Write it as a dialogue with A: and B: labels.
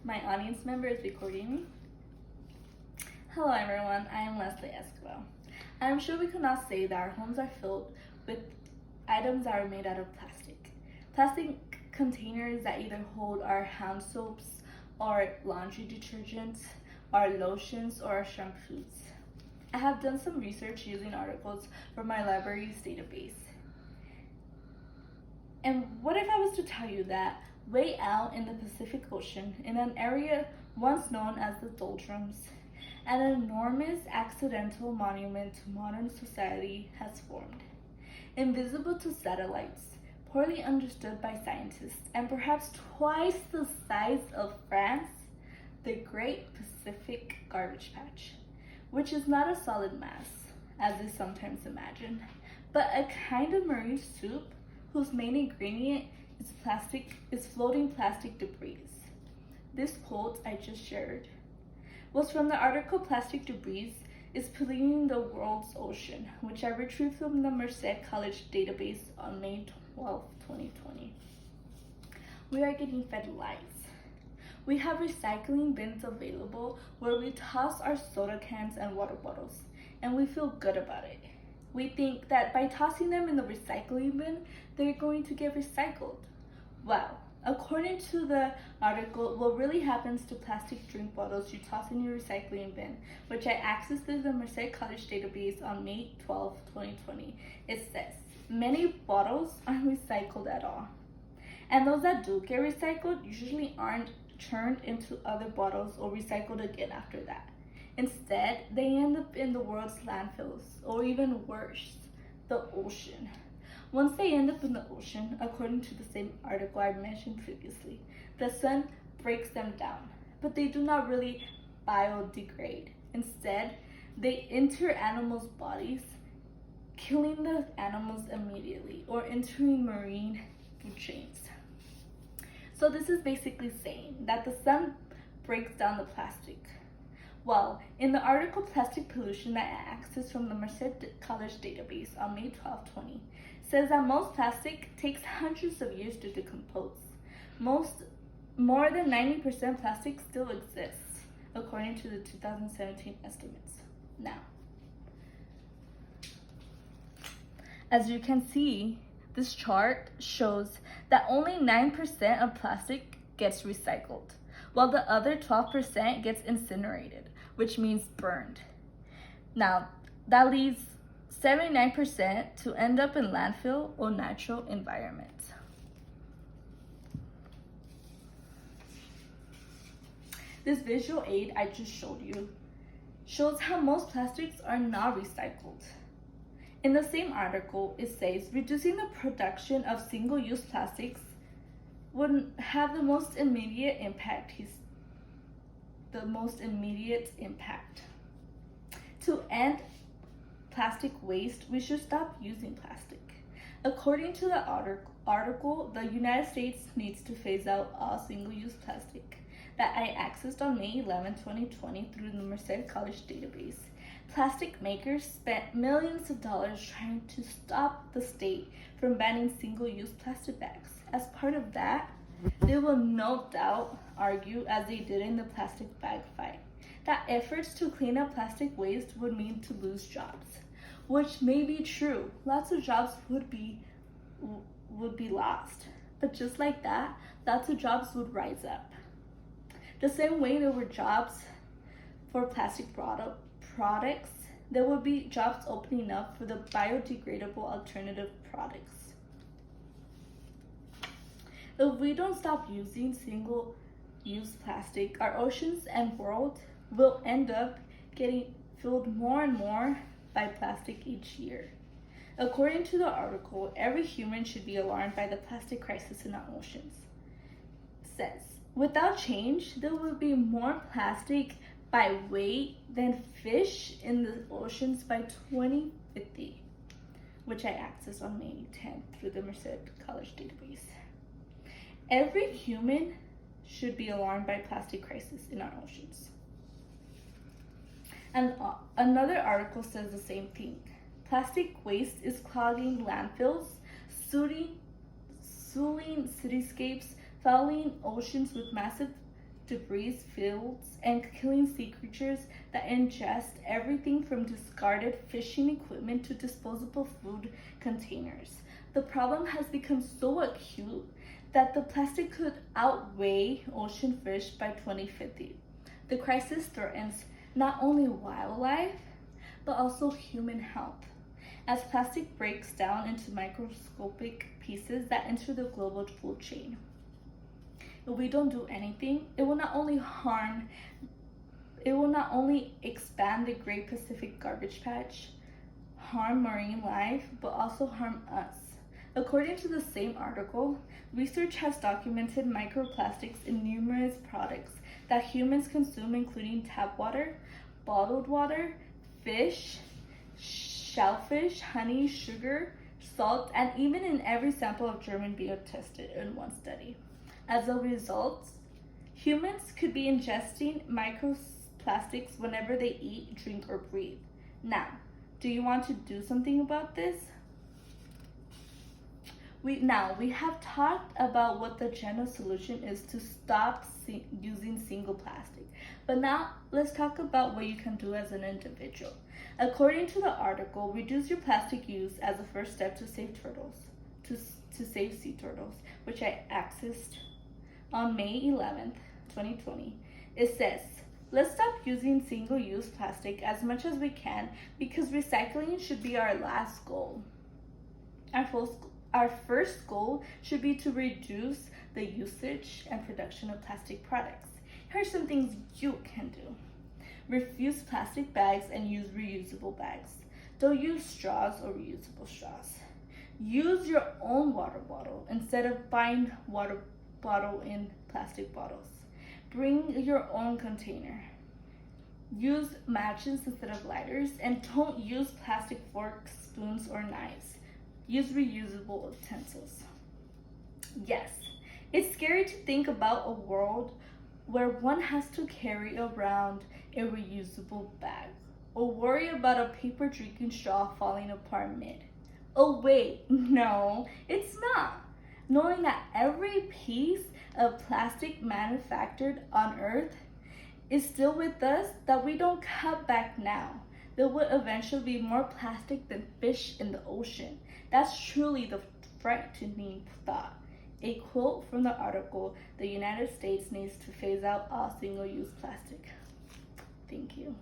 A: My audience member is recording me. Hello everyone, I am Leslie Esquivel. I am sure we could not say that our homes are filled with items that are made out of plastic. Plastic containers that either hold our hand soaps, our laundry detergents, our lotions, or our shampoos. I have done some research using articles from my library's database. And what if I was to tell you that way out in the Pacific Ocean, in an area once known as the doldrums, an enormous accidental monument to modern society has formed. Invisible to satellites, poorly understood by scientists, and perhaps twice the size of France, the Great Pacific Garbage Patch, which is not a solid mass, as is sometimes imagined, but a kind of marine soup whose main ingredient is floating plastic debris. This quote I just shared was from the article Plastic Debris is Polluting the World's Ocean, which I retrieved from the Merced College database on May 12, 2020. We are getting fed lies. We have recycling bins available where we toss our soda cans and water bottles, and we feel good about it. We think that by tossing them in the recycling bin, they're going to get recycled. Well, according to the article, what really happens to plastic drink bottles you toss in your recycling bin, which I accessed through the Merced College database on May 12, 2020, it says, many bottles aren't recycled at all. And those that do get recycled usually aren't turned into other bottles or recycled again after that. Instead, they end up in the world's landfills, or even worse, the ocean. Once they end up in the ocean, according to the same article I mentioned previously, the sun breaks them down, but they do not really biodegrade. Instead, they enter animals' bodies, killing the animals immediately or entering marine food chains. So this is basically saying that the sun breaks down the plastic. Well, in the article Plastic Pollution that I accessed from the Merced College database on May 12, 20, says that most plastic takes hundreds of years to decompose. More than 90% plastic still exists, according to the 2017 estimates. Now, as you can see, this chart shows that only 9% of plastic gets recycled, while the other 12% gets incinerated, which means burned. Now, that leaves 79% to end up in landfill or natural environments. This visual aid I just showed you shows how most plastics are not recycled. In the same article, it says reducing the production of single-use plastics would have the most immediate impact. To end plastic waste, we should stop using plastic. According to the article, the United States needs to phase out all single-use plastic that I accessed on May 11, 2020 through the Merced College database. Plastic makers spent millions of dollars trying to stop the state from banning single-use plastic bags. As part of that, they will no doubt argue, as they did in the plastic bag fight, that efforts to clean up plastic waste would mean to lose jobs, which may be true. Lots of jobs would be lost, but just like that, lots of jobs would rise up. The same way there were jobs for plastic products, there would be jobs opening up for the biodegradable alternative products. If we don't stop using single-use plastic, our oceans and world will end up getting filled more and more by plastic each year. According to the article, every human should be alarmed by the plastic crisis in our oceans. It says, without change, there will be more plastic by weight than fish in the oceans by 2050, which I accessed on May 10th through the Merced College database. Every human should be alarmed by plastic crisis in our oceans. And another article says the same thing. Plastic waste is clogging landfills, soiling cityscapes, fouling oceans with massive debris fields and killing sea creatures that ingest everything from discarded fishing equipment to disposable food containers. The problem has become so acute that the plastic could outweigh ocean fish by 2050. The crisis threatens not only wildlife, but also human health, as plastic breaks down into microscopic pieces that enter the global food chain. If we don't do anything, it will not only expand the Great Pacific Garbage Patch, harm marine life, but also harm us. According to the same article, research has documented microplastics in numerous products that humans consume, including tap water, bottled water, fish, shellfish, honey, sugar, salt, and even in every sample of German beer tested in one study. As a result, humans could be ingesting microplastics whenever they eat, drink, or breathe. Now, do you want to do something about this? We have talked about what the general solution is to stop using single plastic. But now let's talk about what you can do as an individual. According to the article, reduce your plastic use as a first step to save sea turtles, which I accessed on May 11th, 2020. It says, let's stop using single-use plastic as much as we can because recycling should be our last goal. Our first goal should be to reduce the usage and production of plastic products. Here are some things you can do. Refuse plastic bags and use reusable bags. Don't use straws or reusable straws. Use your own water bottle instead of buying water bottle in plastic bottles. Bring your own container. Use matches instead of lighters, and don't use plastic forks, spoons, or knives. Use reusable utensils. Yes, it's scary to think about a world where one has to carry around a reusable bag or worry about a paper drinking straw falling apart mid. Oh wait, no, it's not. Knowing that every piece of plastic manufactured on Earth is still with us, that we don't cut back now, there will eventually be more plastic than fish in the ocean. That's truly the frightening thought. A quote from the article, the United States needs to phase out all single-use plastic. Thank you.